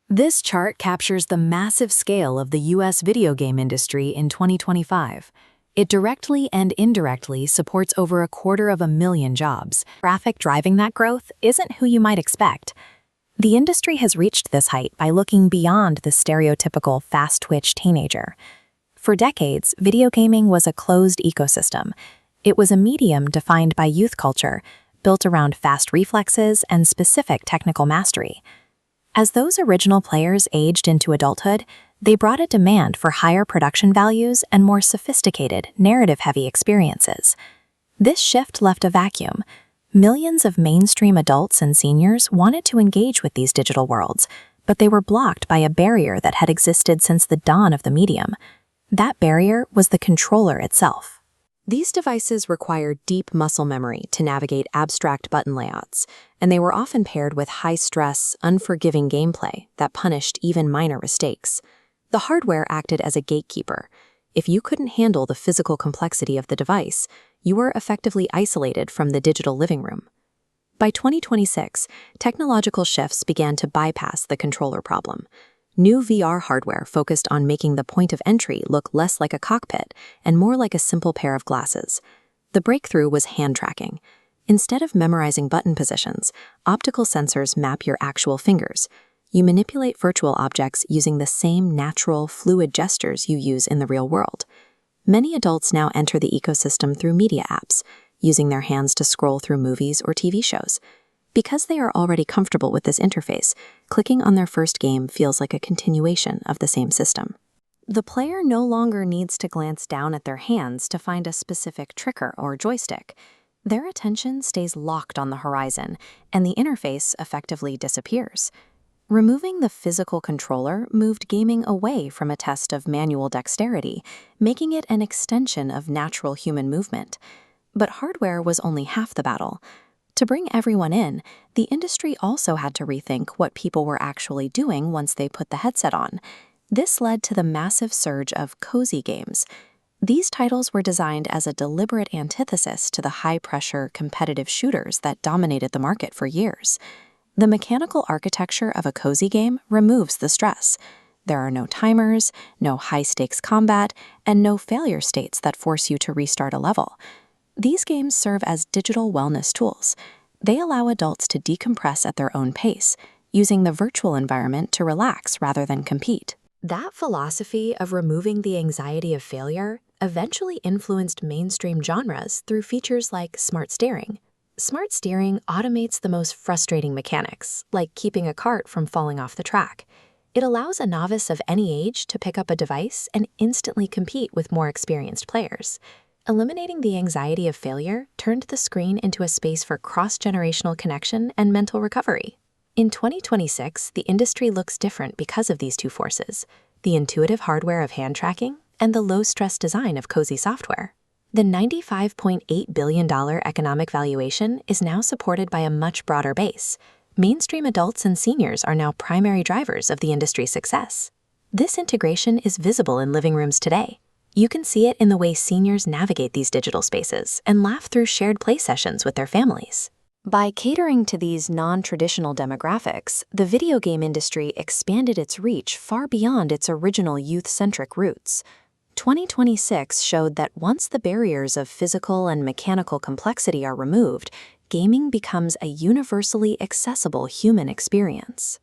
This chart captures the massive scale of the U.S. video game industry in 2025. It directly and indirectly supports over 250,000 jobs. Traffic driving that growth isn't who you might expect. The industry has reached this height by looking beyond the stereotypical fast-twitch teenager. For decades, video gaming was a closed ecosystem. It was a medium defined by youth culture, built around fast reflexes and specific technical mastery. As those original players aged into adulthood, they brought a demand for higher production values and more sophisticated, narrative-heavy experiences. This shift left a vacuum. Millions of mainstream adults and seniors wanted to engage with these digital worlds, but they were blocked by a barrier that had existed since the dawn of the medium. That barrier was the controller itself. These devices required deep muscle memory to navigate abstract button layouts, and they were often paired with high-stress, unforgiving gameplay that punished even minor mistakes. The hardware acted as a gatekeeper. If you couldn't handle the physical complexity of the device, you were effectively isolated from the digital living room. By 2026, technological shifts began to bypass the controller problem. New VR hardware focused on making the point of entry look less like a cockpit and more like a simple pair of glasses. The breakthrough was hand tracking. Instead of memorizing button positions, optical sensors map your actual fingers. You manipulate virtual objects using the same natural, fluid gestures you use in the real world. Many adults now enter the ecosystem through media apps, using their hands to scroll through movies or TV shows. Because they are already comfortable with this interface, clicking on their first game feels like a continuation of the same system. The player no longer needs to glance down at their hands to find a specific trigger or joystick. Their attention stays locked on the horizon, and the interface effectively disappears. Removing the physical controller moved gaming away from a test of manual dexterity, making it an extension of natural human movement. But hardware was only half the battle. To bring everyone in, the industry also had to rethink what people were actually doing once they put the headset on. This led to the massive surge of cozy games. These titles were designed as a deliberate antithesis to the high-pressure, competitive shooters that dominated the market for years. The mechanical architecture of a cozy game removes the stress. There are no timers, no high-stakes combat, and no failure states that force you to restart a level. These games serve as digital wellness tools. They allow adults to decompress at their own pace, using the virtual environment to relax rather than compete. That philosophy of removing the anxiety of failure eventually influenced mainstream genres through features like smart steering. Smart steering automates the most frustrating mechanics, like keeping a cart from falling off the track. It allows a novice of any age to pick up a device and instantly compete with more experienced players. Eliminating the anxiety of failure turned the screen into a space for cross-generational connection and mental recovery. In 2026, the industry looks different because of these two forces: the intuitive hardware of hand tracking and the low-stress design of cozy software. The $95.8 billion economic valuation is now supported by a much broader base. Mainstream adults and seniors are now primary drivers of the industry's success. This integration is visible in living rooms today. You can see it in the way seniors navigate these digital spaces and laugh through shared play sessions with their families. By catering to these non-traditional demographics, the video game industry expanded its reach far beyond its original youth-centric roots. 2026 showed that once the barriers of physical and mechanical complexity are removed, gaming becomes a universally accessible human experience.